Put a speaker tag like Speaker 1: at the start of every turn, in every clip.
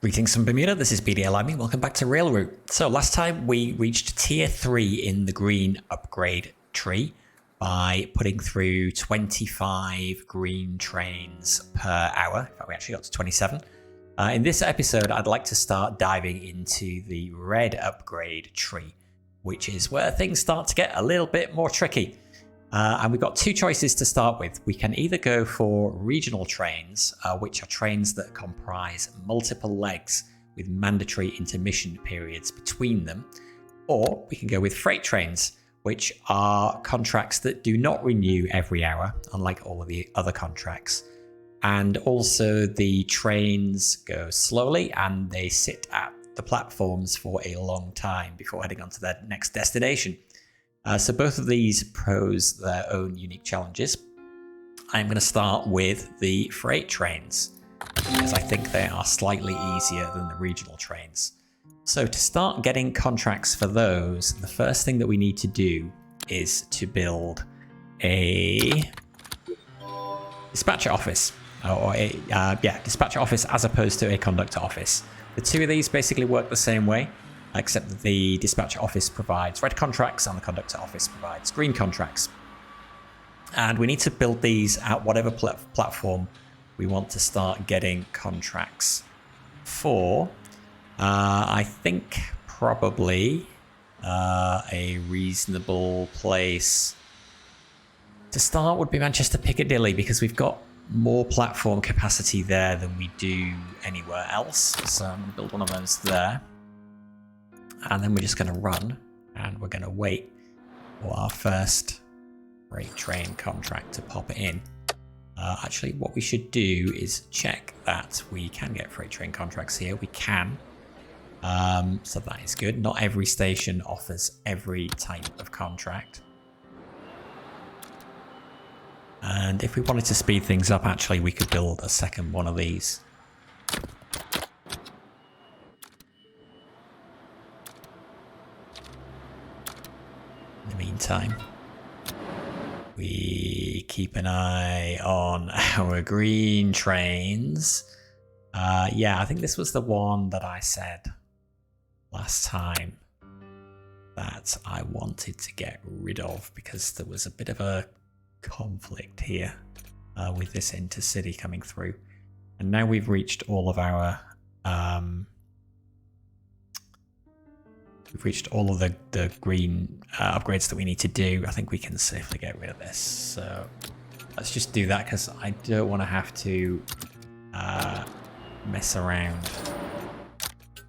Speaker 1: Greetings from Bermuda, this is BDLIME, welcome back to Railroute. So last time we reached tier 3 in the green upgrade tree by putting through 25 green trains per hour. In fact, we actually got to 27. In this episode, I'd like to start diving into the red upgrade tree, which is where things start to get a little bit more tricky. And we've got two choices to start with. We can either go for regional trains, which are trains that comprise multiple legs with mandatory intermission periods between them, or we can go with freight trains, which are contracts that do not renew every hour, unlike all of the other contracts. And also the trains go slowly and they sit at the platforms for a long time before heading on to their next destination. So both of these pose their own unique challenges. I'm going to start with the freight trains because I think they are slightly easier than the regional trains. So to start getting contracts for those, the first thing that we need to do is to build a dispatcher office, dispatcher office as opposed to a conductor office. The two of these basically work the same way, except that the dispatcher office provides red contracts and the conductor office provides green contracts. And we need to build these at whatever platform we want to start getting contracts for. I think probably a reasonable place to start would be Manchester Piccadilly, because we've got more platform capacity there than we do anywhere else. So I'm going to build one of those there. And then we're just going to run and we're going to wait for our first freight train contract to pop in. Actually, what we should do is check that we can get freight train contracts here. We can. So that is good. Not every station offers every type of contract. And if we wanted to speed things up, actually, we could build a second one of these. In the meantime, we keep an eye on our green trains. Yeah, I think this was the one that I said last time that I wanted to get rid of because there was a bit of a conflict here with this intercity coming through. And now we've reached all of our we've reached all of the green upgrades that we need to do. I think we can safely get rid of this. So let's just do that because I don't want to have to mess around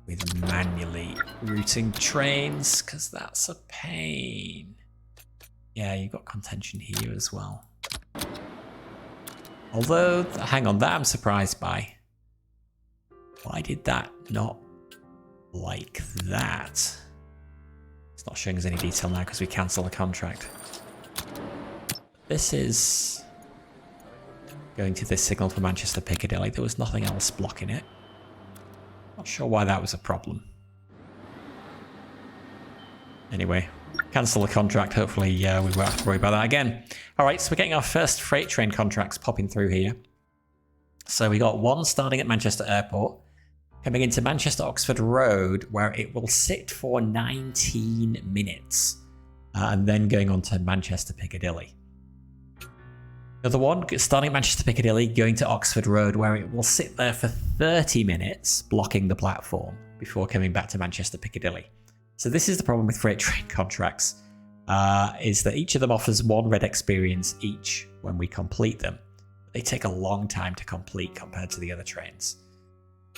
Speaker 1: with manually routing trains because that's a pain. Yeah, you've got contention here as well. Although, hang on, that I'm surprised by. Why did that not like that? It's not showing us any detail now because we cancelled the contract. This is going to this signal for Manchester Piccadilly. There was nothing else blocking it. Not sure why that was a problem. Anyway, cancel the contract. Hopefully we won't have to worry about that again. All right, so we're getting our first freight train contracts popping through here. So we got one starting at Manchester Airport, coming into Manchester Oxford Road, where it will sit for 19 minutes, and then going on to Manchester Piccadilly. Another one starting at Manchester Piccadilly, going to Oxford Road, where it will sit there for 30 minutes, blocking the platform before coming back to Manchester Piccadilly. So this is the problem with freight train contracts, is that each of them offers one red experience each when we complete them. They take a long time to complete compared to the other trains.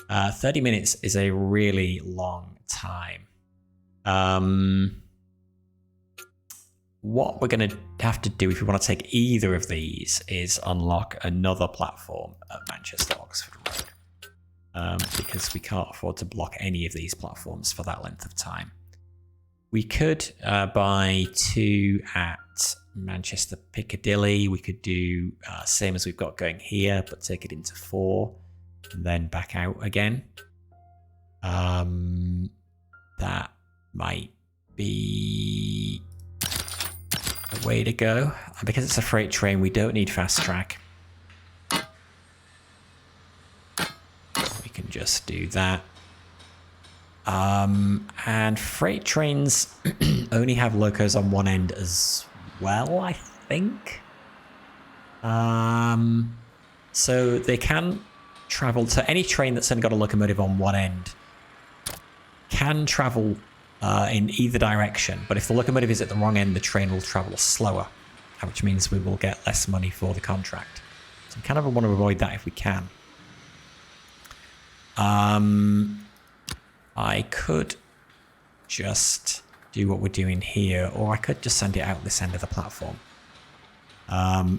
Speaker 1: 30 minutes is a really long time. What we're going to have to do if we want to take either of these is unlock another platform at Manchester Oxford Road, because we can't afford to block any of these platforms for that length of time. We could buy two at Manchester Piccadilly. We could do same as we've got going here, but take it into 4 and then back out again. That might be a way to go. And because it's a freight train, we don't need fast track. just do that. And freight trains only have locos on one end as well, I think. So they can travel to any train that's only got a locomotive on one end can travel in either direction, but if the locomotive is at the wrong end, the train will travel slower, which means we will get less money for the contract. So we kind of want to avoid that if we can. I could just do what we're doing here, or I could just send it out this end of the platform. I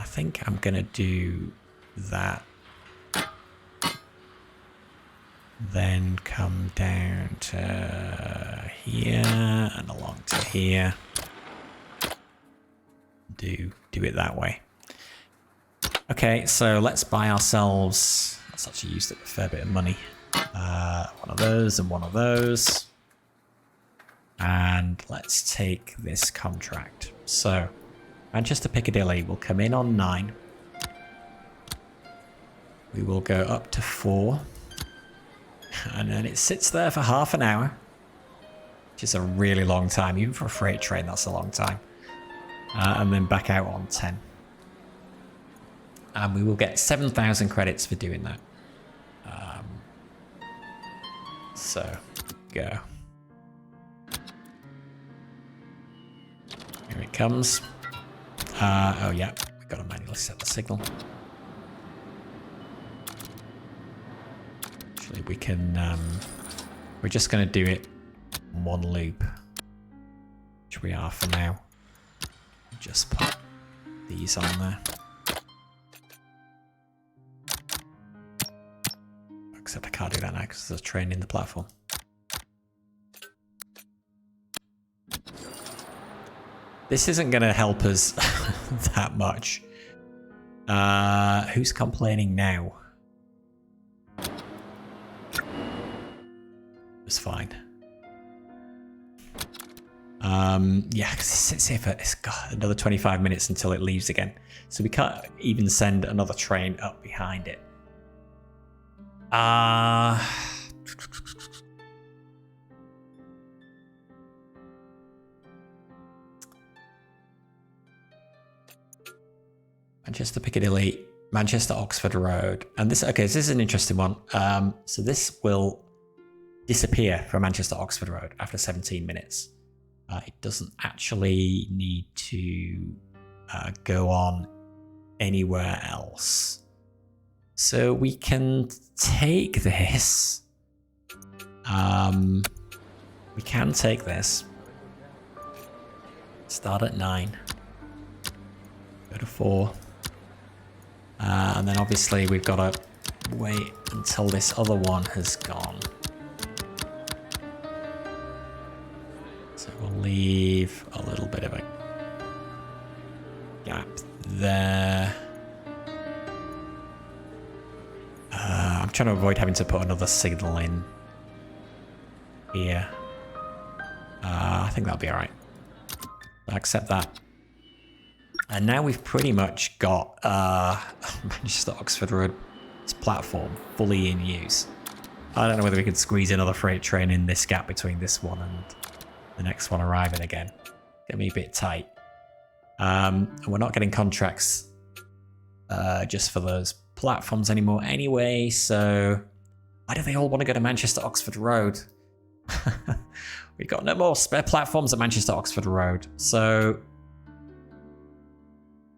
Speaker 1: think I'm going to do that. Then come down to here and along to here. Do it that way. Okay, so let's buy ourselves... That's actually used up a fair bit of money. One of those and one of those. And let's take this contract. So, Manchester Piccadilly will come in on 9. We will go up to 4. And then it sits there for half an hour. Which is a really long time. Even for a freight train, that's a long time. And then back out on 10. And we will get 7,000 credits for doing that. So, go. Here it comes. Oh yeah, we've got to manually set the signal. Actually, we can... we're just going to do it in one loop. Which we are for now. Just put these on there. Except I can't do that now because there's a train in the platform. This isn't going to help us that much. Who's complaining now? It's fine. Yeah, because it sits here for it's got another 25 minutes until it leaves again. So we can't even send another train up behind it. Manchester Piccadilly, Manchester Oxford Road, and this. Okay, so this is an interesting one. So this will disappear from Manchester Oxford Road after 17 minutes. It doesn't actually need to go on anywhere else. So we can take this. We can take this. Start at 9. Go to 4. And then obviously we've got to wait until this other one has gone. So we'll leave a little bit of a gap there. I'm trying to avoid having to put another signal in here. I think that'll be alright. I'll accept that. And now we've pretty much got Manchester Oxford Road platform fully in use. I don't know whether we could squeeze another freight train in this gap between this one and the next one arriving again. Get me a bit tight. And we're not getting contracts just for those platforms anymore anyway, so why do they all want to go to Manchester Oxford Road? We've got no more spare platforms at Manchester Oxford Road, so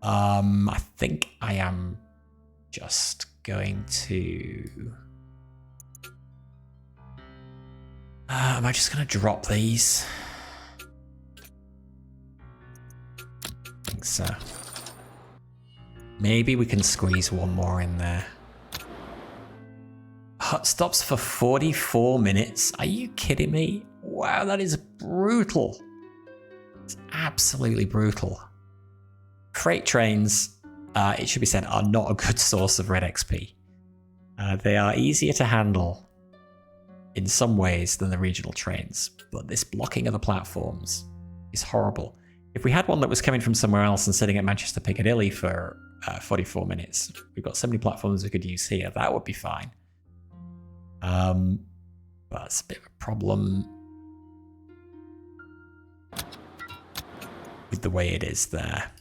Speaker 1: I think I am just going to am I just going to drop these? I think so. Maybe we can squeeze one more in there. Hut stops for 44 minutes. Are you kidding me? Wow, that is brutal. It's absolutely brutal. Freight trains, it should be said, are not a good source of red XP. They are easier to handle in some ways than the regional trains, but this blocking of the platforms is horrible. If we had one that was coming from somewhere else and sitting at Manchester Piccadilly for 44 minutes. We've got so many platforms we could use here. That would be fine. But it's a bit of a problem with the way it is there.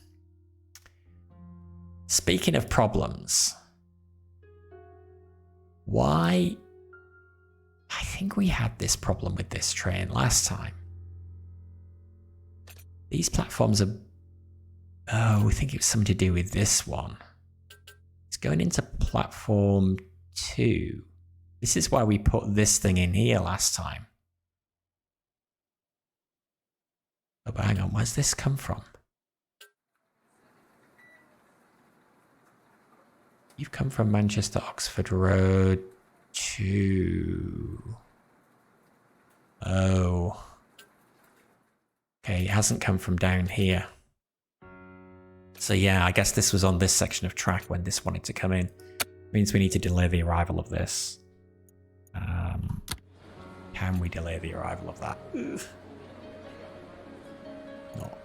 Speaker 1: Speaking of problems, why? I think we had this problem with this train last time. These platforms are... Oh, I think it was something to do with this one. It's going into platform 2. This is why we put this thing in here last time. Oh, but hang on, where's this come from? You've come from Manchester Oxford Road to... Oh. Okay, it hasn't come from down here. So yeah, I guess this was on this section of track when this wanted to come in. Means we need to delay the arrival of this. Can we delay the arrival of that? Ugh. Not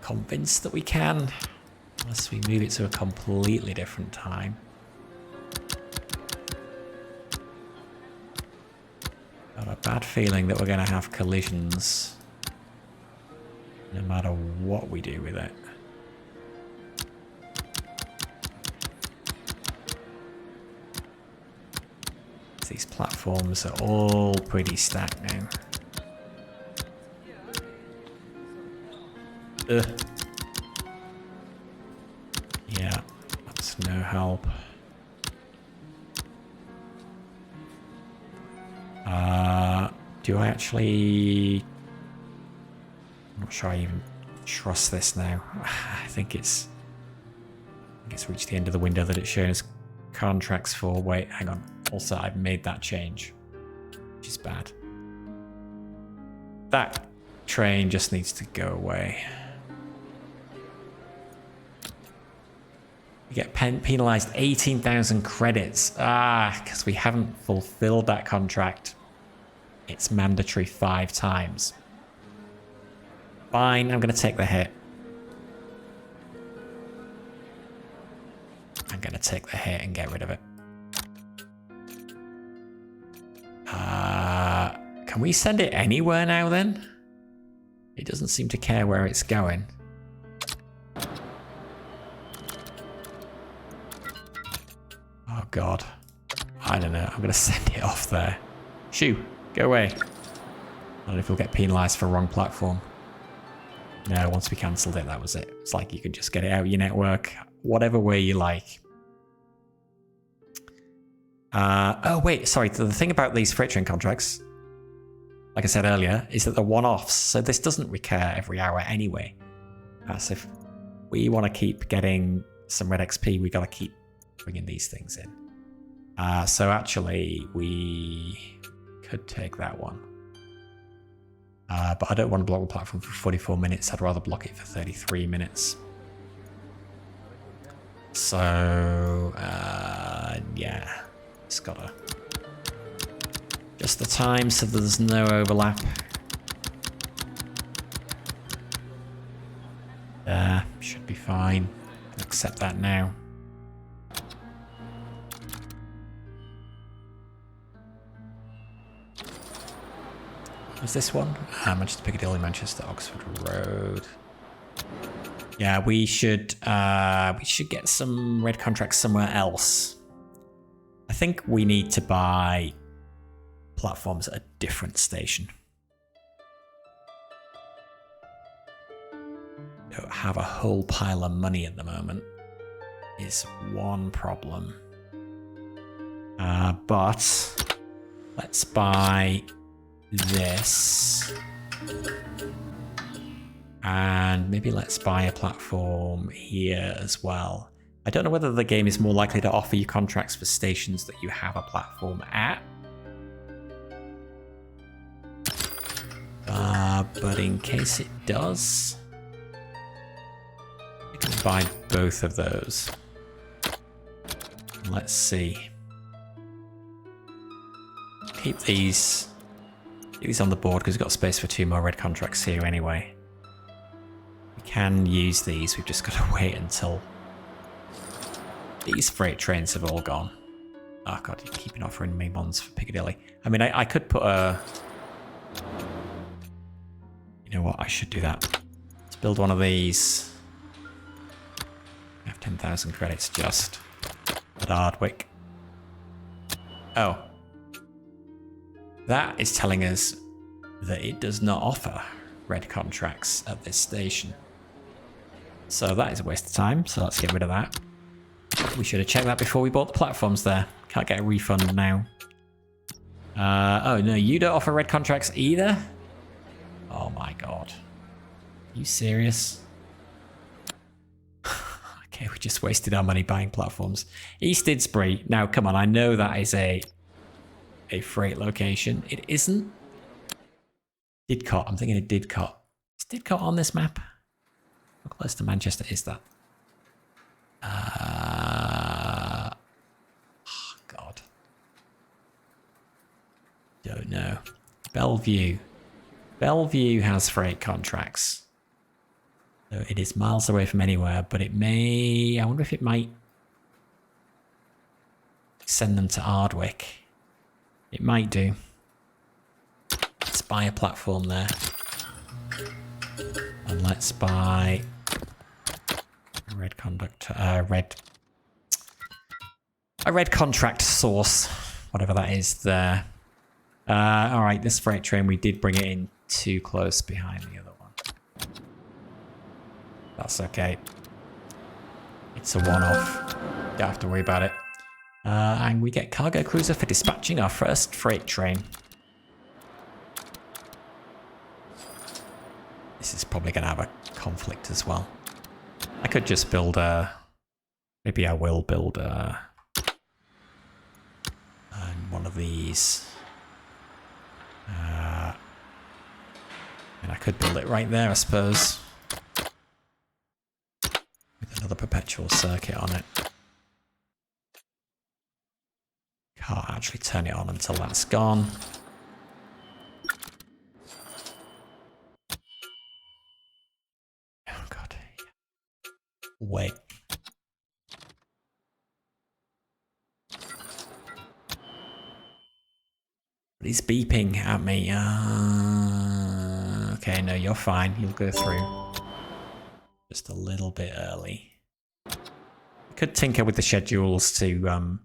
Speaker 1: convinced that we can. Unless we move it to a completely different time. Got a bad feeling that we're going to have collisions. No matter what we do with it. These platforms are all pretty stacked now. Ugh. Yeah, that's no help. Do I actually... I'm not sure I even trust this now. I think it's reached the end of the window that it's shown us contracts for. Wait, hang on. Also, I've made that change, which is bad. That train just needs to go away. We get penalized 18,000 credits. Because we haven't fulfilled that contract. It's mandatory 5 times. Fine, I'm going to take the hit. I'm going to take the hit and get rid of it. Can we send it anywhere now then? It doesn't seem to care where it's going. Oh god. I don't know. I'm going to send it off there. Shoo, go away. I don't know if we'll get penalised for wrong platform. No, once we cancelled it, that was it. It's like you could just get it out of your network, whatever way you like. Oh wait, sorry. The thing about these freight train contracts, like I said earlier, is that they're one-offs. So this doesn't recur every hour anyway. So if we want to keep getting some red XP, we got to keep bringing these things in. So actually, we could take that one. But I don't want to block the platform for 44 minutes. I'd rather block it for 33 minutes. So, yeah. Just gotta adjust the time so there's no overlap. Should be fine. I'll accept that now. Was this one? Manchester Piccadilly, Manchester Oxford Road. Yeah, we should get some red contracts somewhere else. I think we need to buy platforms at a different station. Don't have a whole pile of money at the moment is one problem. But let's buy this. And maybe let's buy a platform here as well. I don't know whether the game is more likely to offer you contracts for stations that you have a platform at. But in case it does, I can buy both of those. Let's see. Keep these on the board because we've got space for 2 more red contracts here anyway. We can use these, we've just got to wait until These freight trains have all gone. Oh god, you're keeping offering me ones for Piccadilly. I mean, I could put a... You know what, I should do that. Let's build one of these. I have 10,000 credits just at Ardwick. Oh. That is telling us that it does not offer red contracts at this station. So that is a waste of time, so let's get rid of that. We should have checked that before we bought the platforms there. Can't get a refund now. Oh no, you don't offer red contracts either? Oh my god. Are you serious? Okay, we just wasted our money buying platforms. East Didsbury. Now, come on, I know that is a freight location. It isn't. Didcot. I'm thinking of Didcot. Is Didcot on this map? How close to Manchester is that? Oh, God. Don't know. Bellevue. Bellevue has freight contracts. So it is miles away from anywhere, but it may... I wonder if it might send them to Ardwick. It might do. Let's buy a platform there. And let's buy a red conductor, a red contract source, whatever that is there. All right, this freight train, we did bring it in too close behind the other one. That's okay. It's a one-off. Don't have to worry about it. And we get cargo cruiser for dispatching our first freight train. This is probably going to have a conflict as well. I could just build a... Maybe I will build one of these. And I could build it right there, I suppose. With another perpetual circuit on it. Can't actually turn it on until that's gone. Oh god. Wait. But he's beeping at me. Okay, no, you're fine. You'll go through. Just a little bit early. I could tinker with the schedules to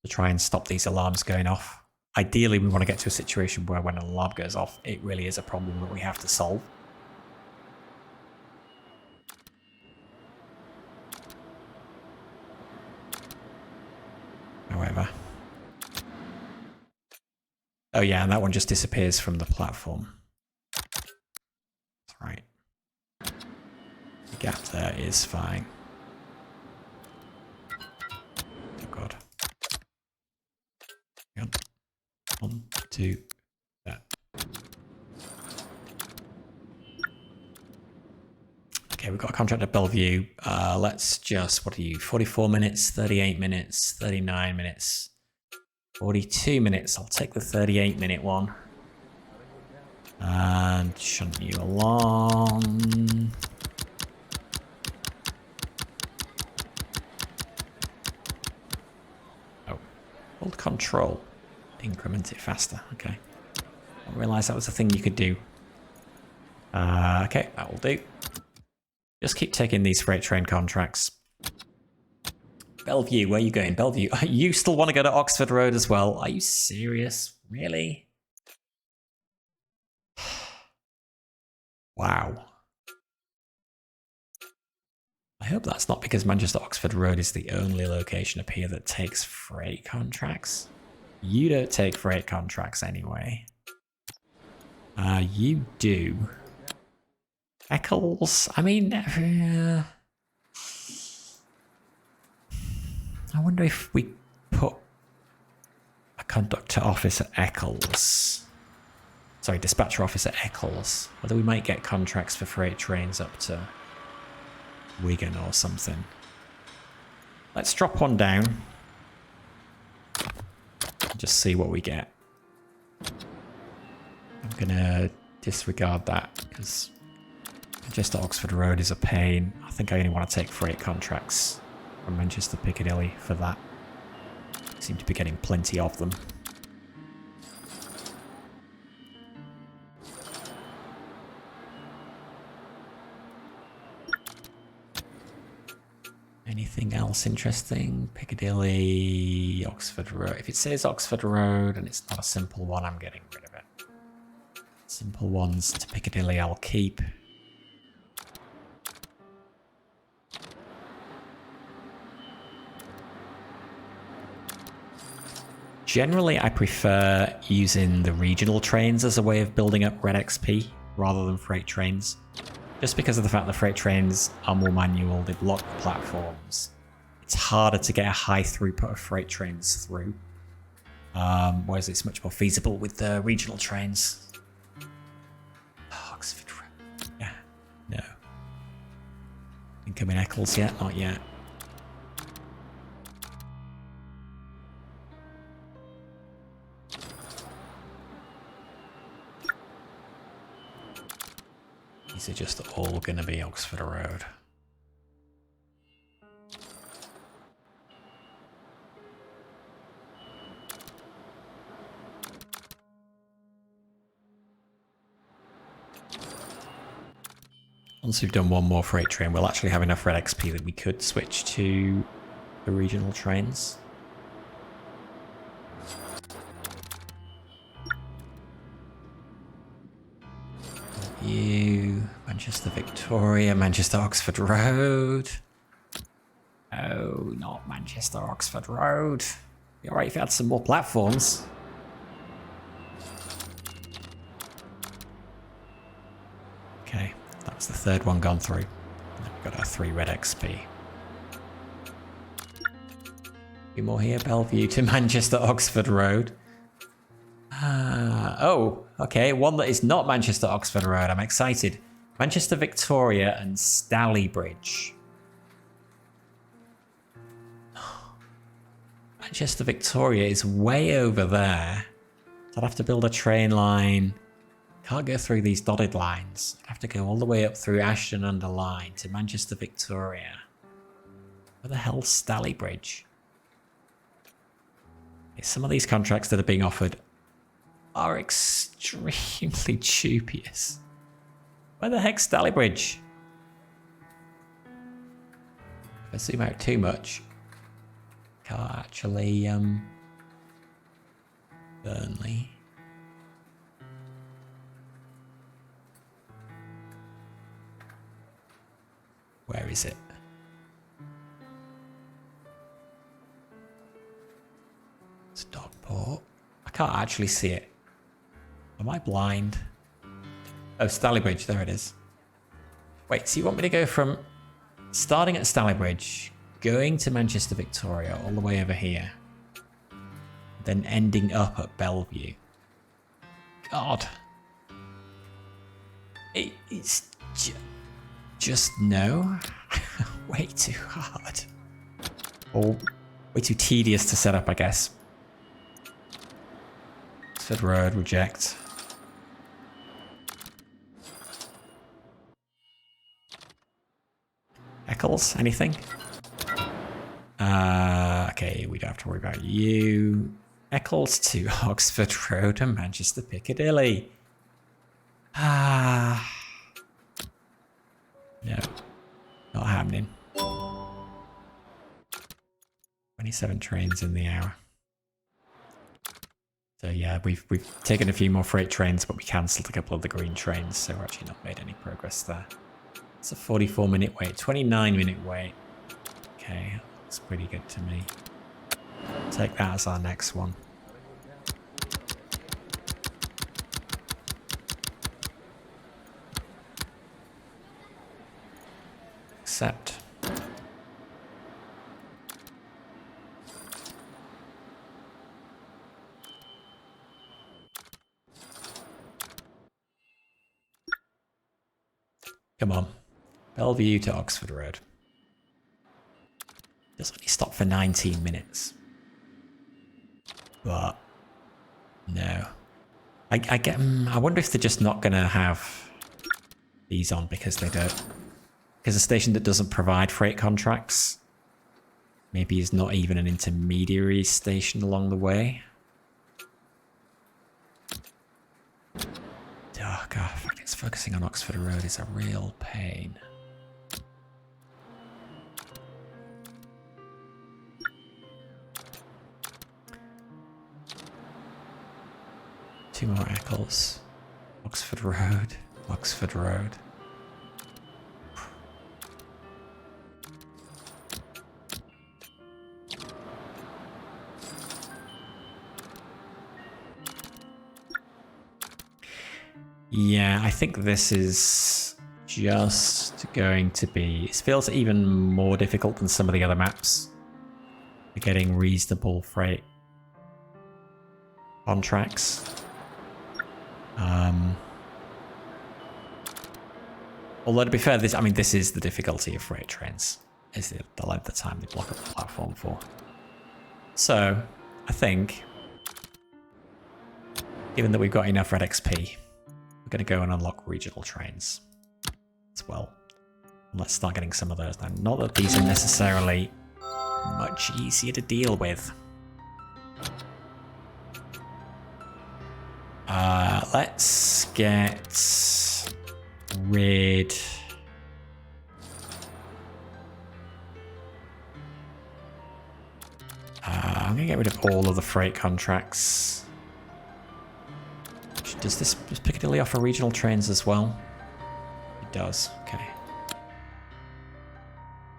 Speaker 1: try and stop these alarms going off. Ideally, we want to get to a situation where when an alarm goes off, it really is a problem that we have to solve. However. Oh yeah, and that one just disappears from the platform. That's right. The gap there is fine. Oh god. Hang on. 1, 2, that. Okay, we've got a contract at Bellevue. Let's just, what are you? 44 minutes, 38 minutes, 39 minutes. 42 minutes. I'll take the 38-minute one. And shunt you along. Oh. Hold control. Increment it faster. Okay. I didn't realise that was a thing you could do. Okay, that will do. Just keep taking these freight train contracts. Bellevue, where are you going? Bellevue. You still want to go to Oxford Road as well? Are you serious? Really? Wow. I hope that's not because Manchester Oxford Road is the only location up here that takes freight contracts. You don't take freight contracts anyway. You do. Eccles? I mean... I wonder if we put a conductor office at Eccles. Sorry, dispatcher office at Eccles. Whether we might get contracts for freight trains up to Wigan or something. Let's drop one down. Just see what we get. I'm gonna disregard that because just Oxford Road is a pain. I think I only want to take freight contracts from Manchester Piccadilly for that. Seem to be getting plenty of them. Anything else interesting? Piccadilly, Oxford Road. If it says Oxford Road and it's not a simple one, I'm getting rid of it. Simple ones to Piccadilly I'll keep. Generally, I prefer using the regional trains as a way of building up red XP rather than freight trains. Just because of the fact that freight trains are more manual, they block the platforms. It's harder to get a high throughput of freight trains through. Whereas it's much more feasible with the regional trains. Oh, Oxford Road. Yeah, no. Incoming Eccles yet? Not yet. These are just all going to be Oxford Road. Once we've done one more freight train, we'll actually have enough red XP that we could switch to the regional trains. You, Manchester Victoria, Manchester Oxford Road. Oh, not Manchester Oxford Road. Be alright if you had some more platforms. Okay, that's the third one gone through. We've got our 3 red XP. A few more here, Bellevue to Manchester Oxford Road. Oh, okay, one that is not Manchester Oxford Road. I'm excited. Manchester Victoria and Stalybridge. Manchester Victoria is way over there. So I'd have to build a train line. Can't go through these dotted lines. I'd have to go all the way up through Ashton under Line to Manchester Victoria. Where the hell's Stalybridge? Some of these contracts that are being offered are extremely dubious. Where the heck's Stalybridge? If I zoom out too much, can't actually, Burnley. Where is it? Stockport. I can't actually see it. Am I blind? Oh, Stalybridge, there it is. Wait, so you want me to go from starting at Stalybridge, going to Manchester Victoria, all the way over here, then ending up at Bellevue? God. It's just no. Way too hard. Or way too tedious to set up, I guess. Oxford Road, reject. Eccles, anything? Okay, we don't have to worry about you. Eccles to Oxford Road and Manchester Piccadilly. No, not happening. 27 trains in the hour. So yeah, we've taken a few more freight trains, but we cancelled a couple of the green trains, so we're actually not made any progress there. It's a 44-minute wait, 29-minute wait. Okay, looks pretty good to me. Take that as our next one. Accept. Come on. Bellevue to Oxford Road. Does only stop for 19 minutes. But no. I get. I wonder if they're just not gonna have these on because they don't. Because a station that doesn't provide freight contracts Maybe is not even an intermediary station along the way. Oh god, it's focusing on Oxford Road is a real pain. Two more Eccles. Oxford Road. Oxford Road. Yeah, I think this is just going to be... It feels even more difficult than some of the other maps. We're getting reasonable freight contracts. Although to be fair, this is the difficulty of freight trains. Is the length of time they block up the platform for. So, I think, given that we've got enough red XP, we're going to go and unlock regional trains as well. And let's start getting some of those now. Not that these are necessarily much easier to deal with. Let's get rid... I'm going to get rid of all of the freight contracts. Does Piccadilly offer regional trains as well? It does, okay.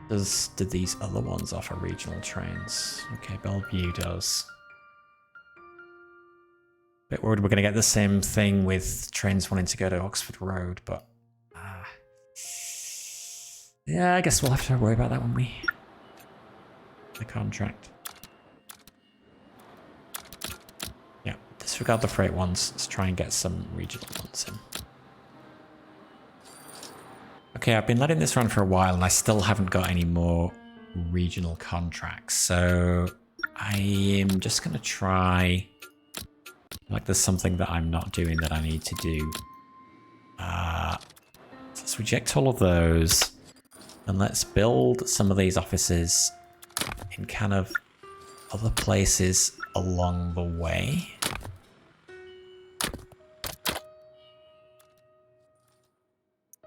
Speaker 1: Do these other ones offer regional trains? Okay, Bellevue does. Bit worried we're going to get the same thing with trains wanting to go to Oxford Road, but... yeah, I guess we'll have to worry about that when we... the contract. Yeah, disregard the freight ones. Let's try and get some regional ones in. Okay, I've been letting this run for a while and I still haven't got any more regional contracts. So I am just going to try... like there's something that I'm not doing that I need to do. Let's reject all of those. And let's build some of these offices in kind of other places along the way.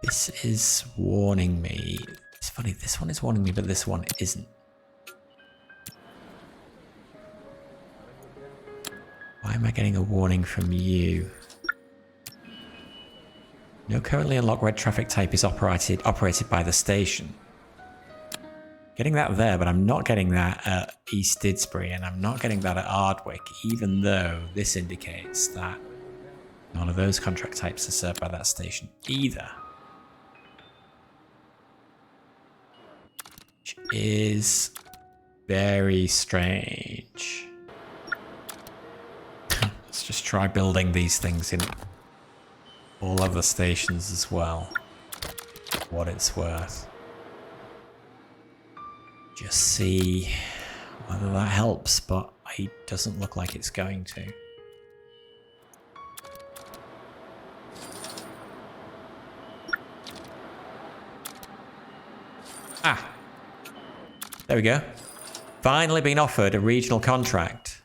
Speaker 1: This is warning me. It's funny, this one is warning me, but this one isn't. Why am I getting a warning from you? No currently unlocked red traffic type is operated by the station. Getting that there, but I'm not getting that at East Didsbury, and I'm not getting that at Ardwick, even though this indicates that none of those contract types are served by that station either. Which is very strange. Let's just try building these things in all other stations as well. What it's worth. Just see whether that helps, but it doesn't look like it's going to. Ah! There we go. Finally been offered a regional contract.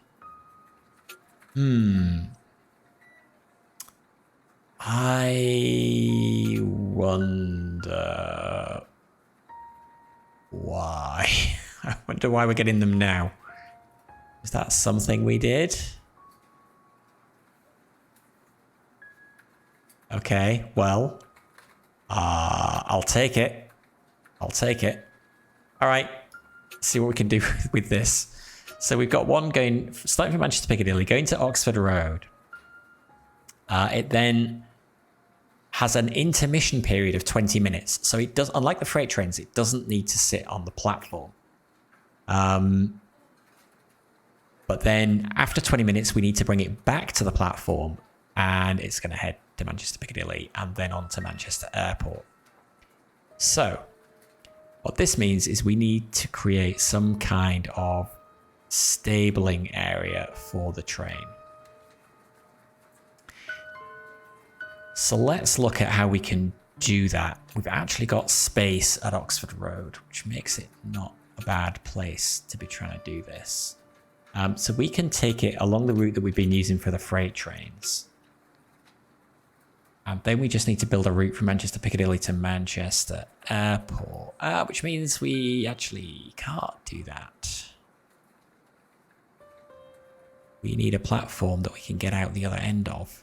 Speaker 1: I wonder why. I wonder why we're getting them now. Is that something we did? Okay, well, I'll take it. I'll take it. All right, see what we can do with this. So we've got one going, starting from Manchester Piccadilly, going to Oxford Road. It then has an intermission period of 20 minutes. So it does, unlike the freight trains, it doesn't need to sit on the platform. But then after 20 minutes, we need to bring it back to the platform, and it's going to head to Manchester Piccadilly and then on to Manchester Airport. So what this means is we need to create some kind of stabling area for the train. So let's look at how we can do that. We've actually got space at Oxford Road, which makes it not a bad place to be trying to do this. So we can take it along the route that we've been using for the freight trains. And then we just need to build a route from Manchester Piccadilly to Manchester Airport, which means we actually can't do that. We need a platform that we can get out the other end of,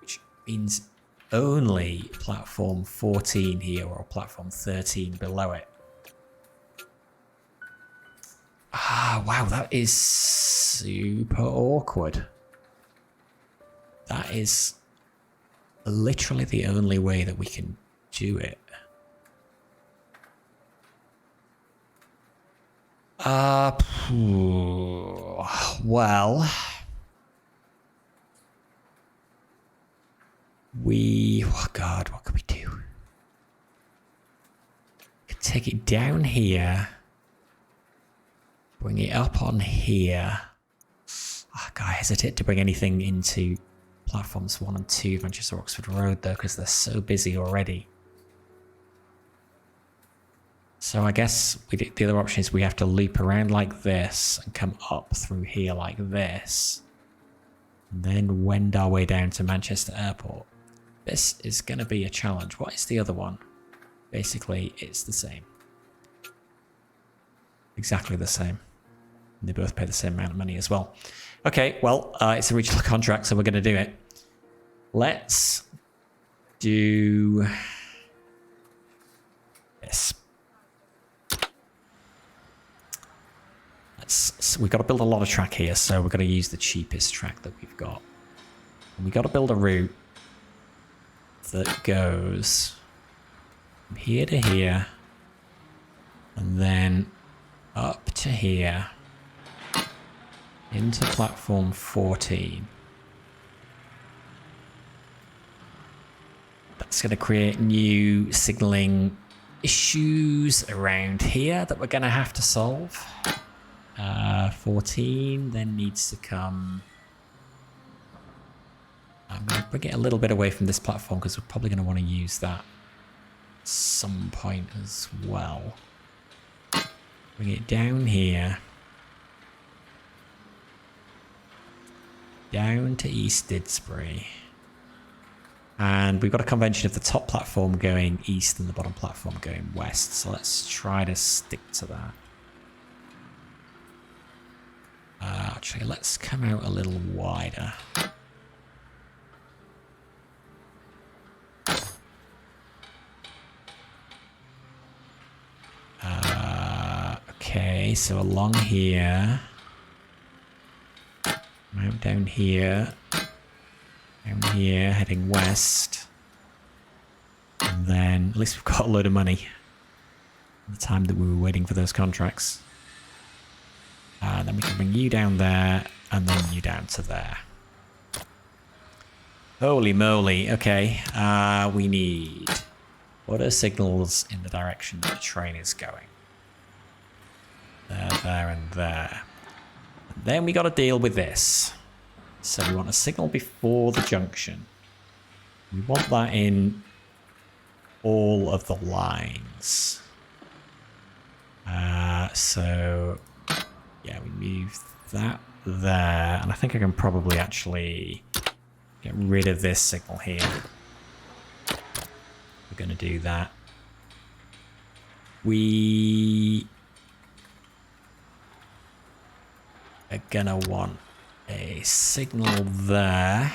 Speaker 1: which means only platform 14 here or platform 13 below it. Wow, that is super awkward. That is literally the only way that we can do it. Well, oh God, what can we do? We could take it down here, bring it up on here. God, I hesitate to bring anything into platforms 1 and 2 of Manchester Oxford Road though, because they're so busy already. So I guess the other option is we have to loop around like this and come up through here like this, and then wend our way down to Manchester Airport. This is going to be a challenge. What is the other one? Basically, it's the same. Exactly the same. And they both pay the same amount of money as well. Okay, well, it's a regional contract, so we're going to do it. Let's do this. We've got to build a lot of track here, so we're going to use the cheapest track that we've got. And we've got to build a route that goes from here to here, and then up to here, into platform 14. That's going to create new signalling issues around here that we're going to have to solve. 14 then needs to come. I'm going to bring it a little bit away from this platform because we're probably going to want to use that at some point as well. Bring it down here. Down to East Didsbury. And we've got a convention of the top platform going east and the bottom platform going west. So let's try to stick to that. Actually, let's come out a little wider. Okay, so along here. Out down here. Down here, heading west. And then, at least we've got a load of money. The time that we were waiting for those contracts. Then we can bring you down there, and then you down to there. Holy moly, okay. We need auto signals in the direction that the train is going. There, there, and there. And then we got to deal with this. So we want a signal before the junction. We want that in all of the lines. So yeah, we move that there, and I think I can probably actually get rid of this signal here. We're going to do that. We are going to want a signal there.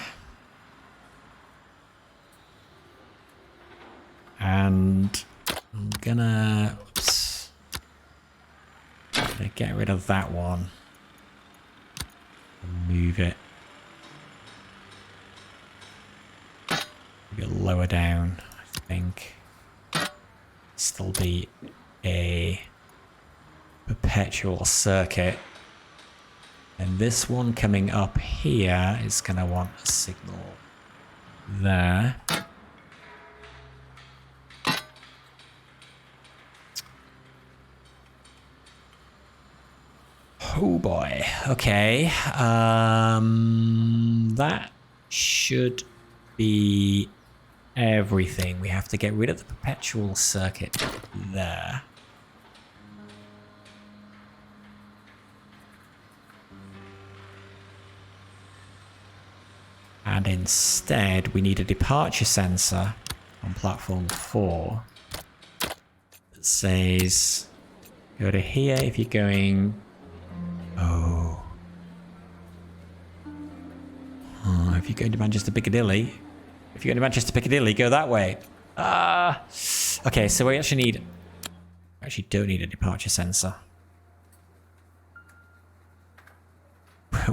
Speaker 1: And I'm gonna get rid of that one. Move it. Maybe lower down, I think. Still be a perpetual circuit. And this one coming up here is going to want a signal there. Oh boy. Okay. That should be everything. We have to get rid of the perpetual circuit there. And instead, we need a departure sensor on platform 4 that says, go to here if you're going... Oh, if you're going to Manchester Piccadilly. If you're going to Manchester Piccadilly, go that way. Okay, so we actually don't need a departure sensor.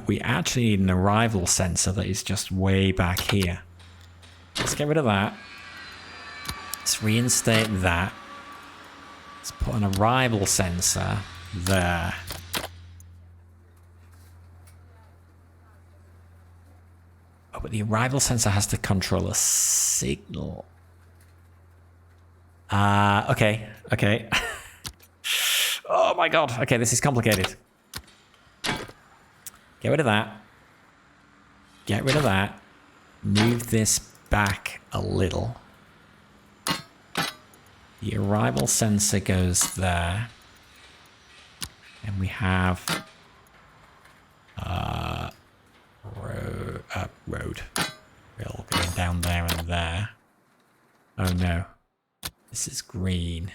Speaker 1: We actually need an arrival sensor that is just way back here. Let's get rid of that. Let's reinstate that. Let's put an arrival sensor there. Oh, but the arrival sensor has to control a signal. Okay. Oh my god. Okay, this is complicated. Get rid of that. Get rid of that. Move this back a little. The arrival sensor goes there. And we have road. Rail going down there and there. Oh no. This is green.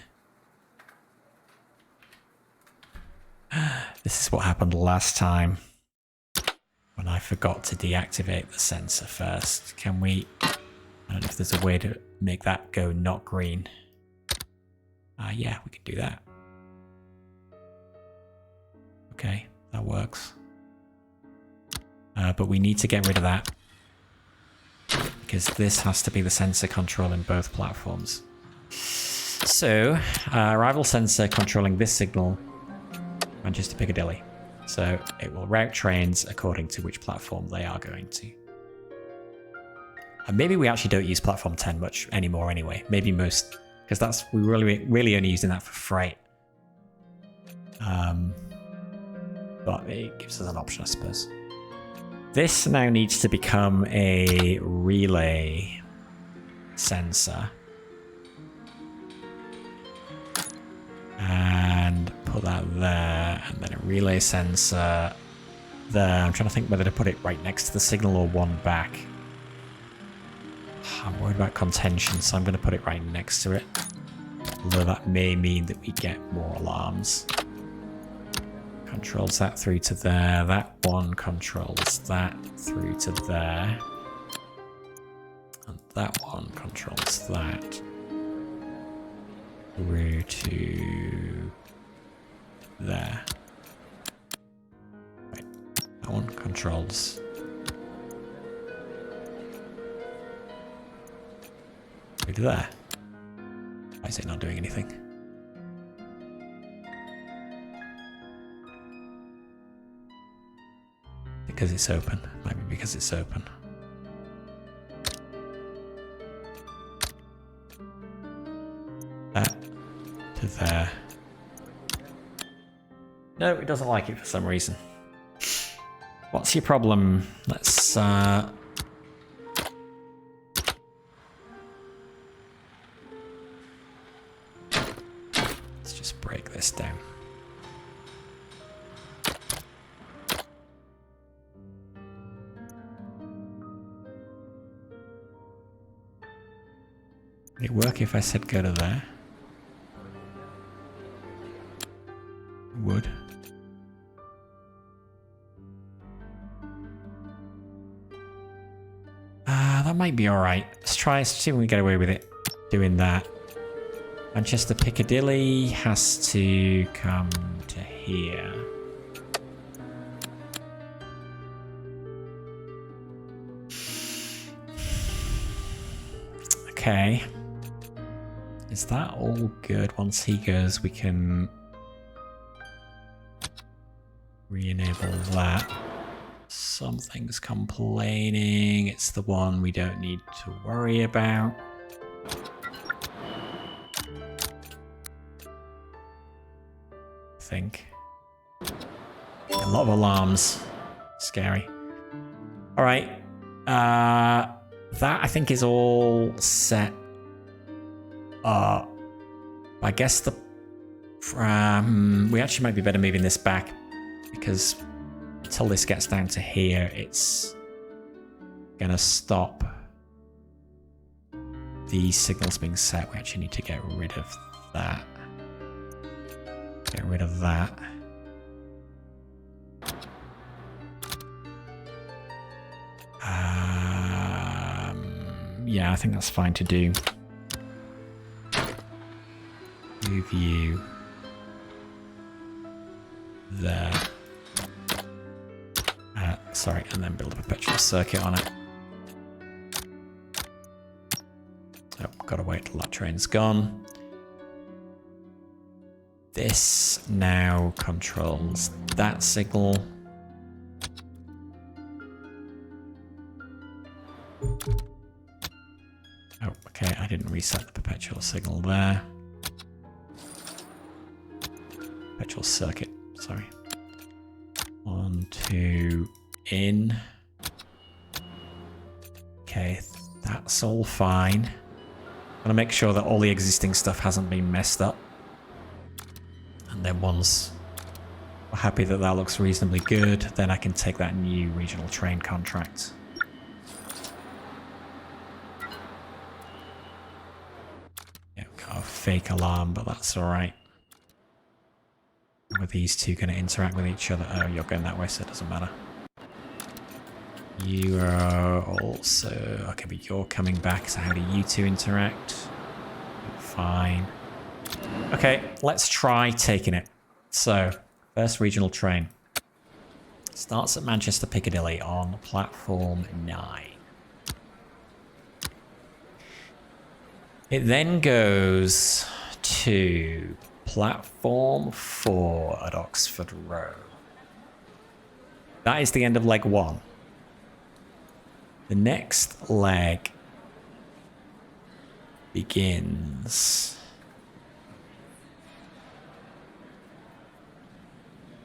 Speaker 1: This is what happened last time when I forgot to deactivate the sensor first. Can we... I don't know if there's a way to make that go not green. Yeah, we can do that. Okay, that works. But we need to get rid of that because this has to be the sensor controlling both platforms. So, arrival sensor controlling this signal, Manchester Piccadilly. So it will route trains according to which platform they are going to. And maybe we actually don't use platform 10 much anymore anyway. Maybe most, because we're really only using that for freight. But it gives us an option, I suppose. This now needs to become a relay sensor. And put that there, and then a relay sensor there. I'm trying to think whether to put it right next to the signal or one back. I'm worried about contention, so I'm going to put it right next to it. Although that may mean that we get more alarms. Controls that through to there. That one controls that through to there. And that one controls that through to there. Right. That one controls through to there. Why is it not doing anything? Because it's open. Might be because it's open. That to there. No, it doesn't like it for some reason. What's your problem? Let's just break this down. Would it work if I said go to there? It would. That might be alright. Let's try, see if we can get away with it doing that. Manchester Piccadilly has to come to here. Okay. Is that all good? Once he goes, we can re-enable that. Something's complaining. It's the one we don't need to worry about. I think. A lot of alarms. Scary. All right. That I think is all set up. I guess the we actually might be better moving this back because until this gets down to here, it's gonna stop these signals being set. We actually need to get rid of that. Get rid of that. Yeah, I think that's fine to do. Move you there. Sorry, and then build a perpetual circuit on it. Oh, gotta wait till that train's gone. This now controls that signal. Oh, okay, I didn't reset the perpetual signal there. Perpetual circuit, sorry. 1, 2, in. Okay, that's all fine. I'm gonna make sure that all the existing stuff hasn't been messed up. And then once we're happy that that looks reasonably good, then I can take that new regional train contract. Yeah, got a fake alarm, but that's alright. Are these two going to interact with each other? Oh, you're going that way, so it doesn't matter. You are also... Okay, but you're coming back, so how do you two interact? Fine. Okay, let's try taking it. So, first regional train. Starts at Manchester Piccadilly on platform 9. It then goes to platform 4 at Oxford Road. That is the end of leg 1. The next leg begins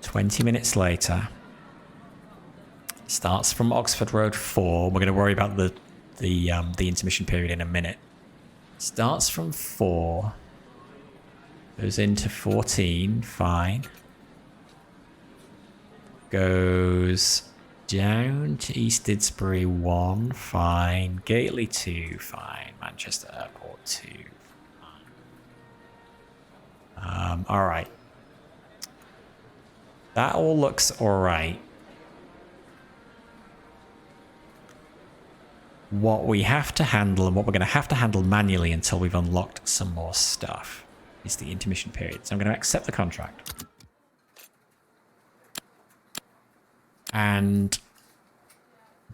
Speaker 1: 20 minutes later. Starts from Oxford Road 4. We're going to worry about the intermission period in a minute. Starts from 4. Goes into 14, fine. Goes down to East Didsbury 1, fine. Gately 2, fine. Manchester Airport 2, fine. Alright. That all looks alright. What we have to handle, and what we're going to have to handle manually until we've unlocked some more stuff, is the intermission period. So I'm going to accept the contract. And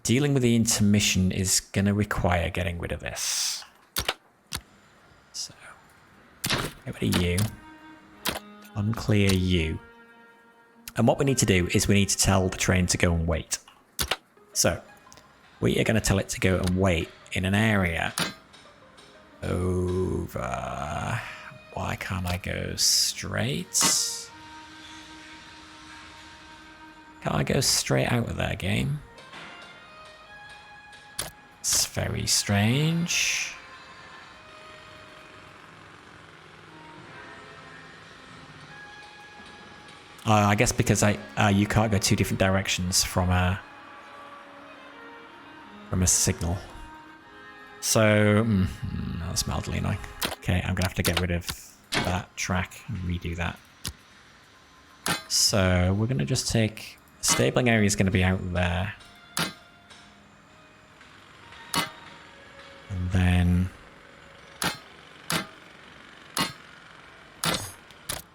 Speaker 1: dealing with the intermission is going to require getting rid of this. So, get rid of you. Unclear you. And what we need to do is we need to tell the train to go and wait. So, we are going to tell it to go and wait in an area over... Why can't I go straight? Can't I go straight out of there, game? It's very strange. I guess because you can't go 2 different directions from a signal. So that's mildly annoying. Okay, I'm gonna have to get rid of that track and redo that. So we're gonna just take... Stabling area is gonna be out there. And then...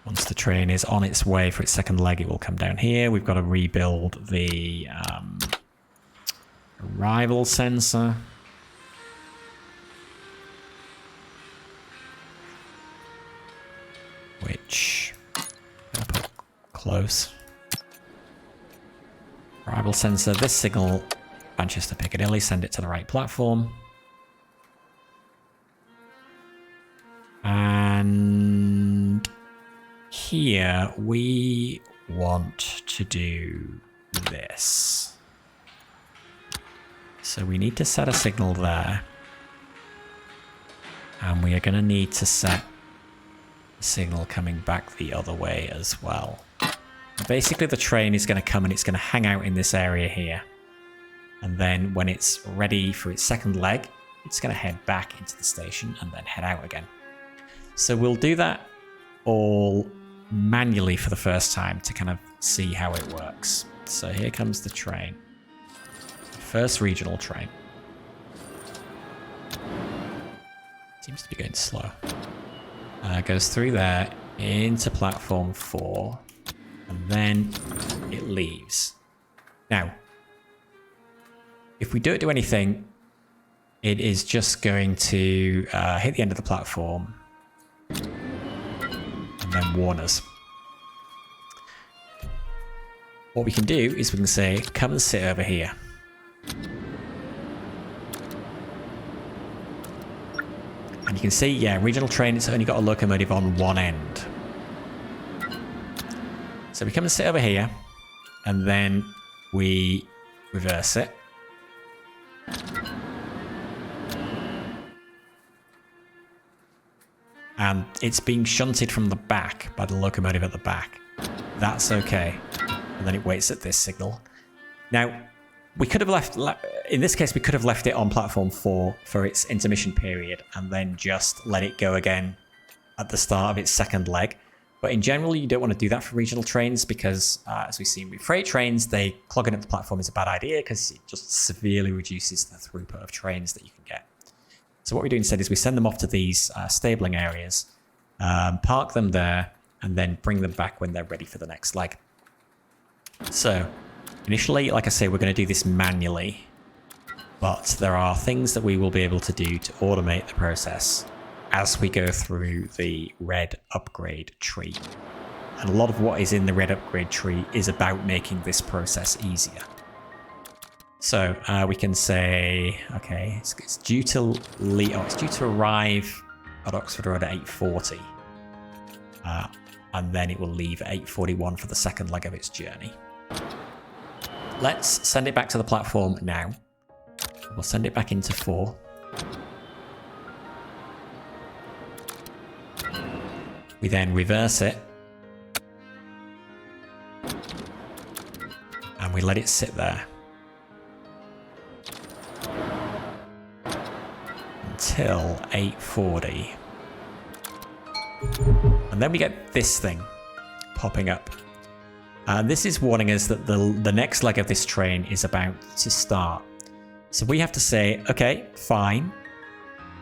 Speaker 1: once the train is on its way for its second leg, it will come down here. We've got to rebuild the arrival sensor. Which... I'll put close. Arrival sensor, this signal, Manchester Piccadilly, send it to the right platform. And here we want to do this. So we need to set a signal there. And we are going to need to set a signal coming back the other way as well. Basically the train is going to come and it's going to hang out in this area here. And then when it's ready for its second leg, it's going to head back into the station and then head out again. So we'll do that all manually for the first time to kind of see how it works. So here comes the train. First regional train. Seems to be going slow. Goes through there into platform 4 and then it leaves. Now, if we don't do anything, it is just going to hit the end of the platform and then warn us. What we can do is we can say, come and sit over here. And you can see, yeah, regional train, it's only got a locomotive on one end. So we come and sit over here, and then we reverse it. And it's being shunted from the back by the locomotive at the back. That's okay. And then it waits at this signal. Now, we could have left, in this case, we could have left it on platform 4 for its intermission period and then just let it go again at the start of its second leg. But in general, you don't want to do that for regional trains because, as we've seen with freight trains, clogging up the platform is a bad idea because it just severely reduces the throughput of trains that you can get. So what we do instead is we send them off to these stabling areas, park them there, and then bring them back when they're ready for the next leg. So initially, like I say, we're going to do this manually, but there are things that we will be able to do to automate the process as we go through the red upgrade tree. And a lot of what is in the red upgrade tree is about making this process easier. So we can say, okay, it's due to it's due to arrive at Oxford Road at 8:40, and then it will leave at 8:41 for the second leg of its journey. Let's send it back to the platform now. We'll send it back into 4. We then reverse it. And we let it sit there. Until 8:40. And then we get this thing popping up. This is warning us that the next leg of this train is about to start. So we have to say, okay, fine.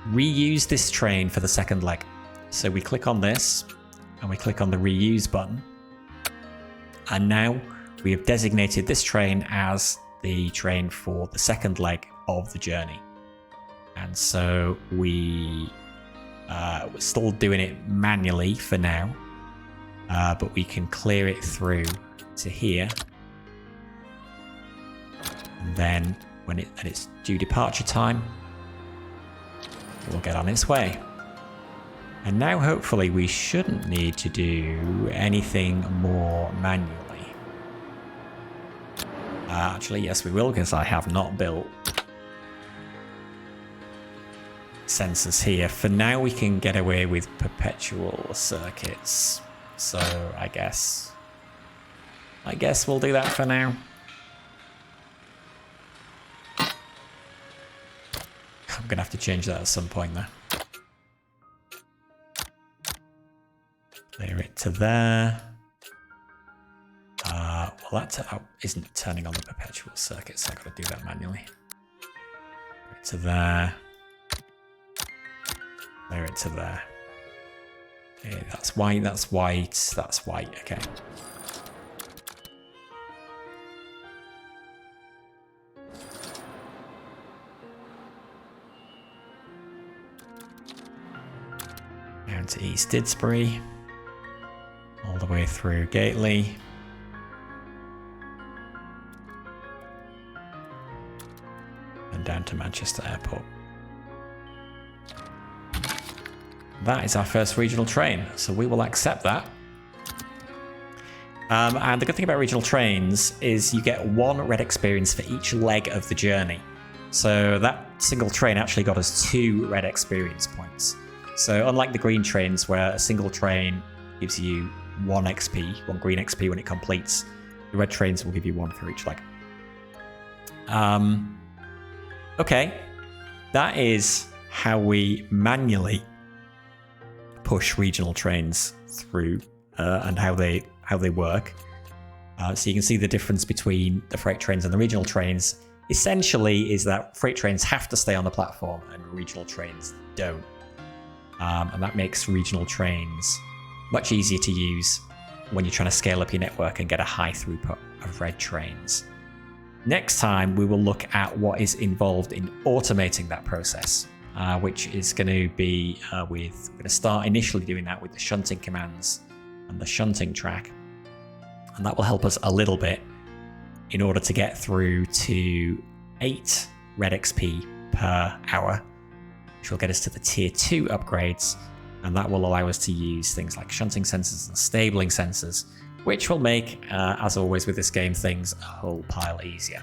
Speaker 1: Reuse this train for the second leg. So we click on this and we click on the reuse button. And now we have designated this train as the train for the second leg of the journey. And so we're still doing it manually for now, but we can clear it through to here. And then when it's due departure time, it will get on its way. And now hopefully we shouldn't need to do anything more manually. Actually, yes, we will, because I have not built sensors here. For now, we can get away with perpetual circuits. So I guess we'll do that for now. I'm going to have to change that at some point though. Clear it to there. Well, that isn't turning on the perpetual circuit, so I've got to do that manually. Clear it to there. Clear it to there. Okay, that's white, that's white, that's white. Okay. Down to East Didsbury. All the way through Gately. And down to Manchester Airport. That is our first regional train, so we will accept that. And the good thing about regional trains is you get 1 red experience for each leg of the journey. So that single train actually got us 2 red experience points. So unlike the green trains where a single train gives you 1 XP, 1 green XP when it completes, the red trains will give you 1 for each leg. Okay, that is how we manually push regional trains through and how they work. So you can see the difference between the freight trains and the regional trains. Essentially, is that freight trains have to stay on the platform and regional trains don't, and that makes regional trains much easier to use when you're trying to scale up your network and get a high throughput of red trains. Next time, we will look at what is involved in automating that process, which is going to be we're going to start initially doing that with the shunting commands and the shunting track. And that will help us a little bit in order to get through to 8 red XP per hour, which will get us to the tier 2 upgrades. And that will allow us to use things like shunting sensors and stabling sensors, which will make, as always with this game, things a whole pile easier.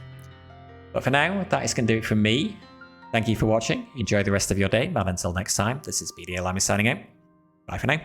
Speaker 1: But for now, that is going to do it from me. Thank you for watching. Enjoy the rest of your day. But until next time, this is BDLami signing out. Bye for now.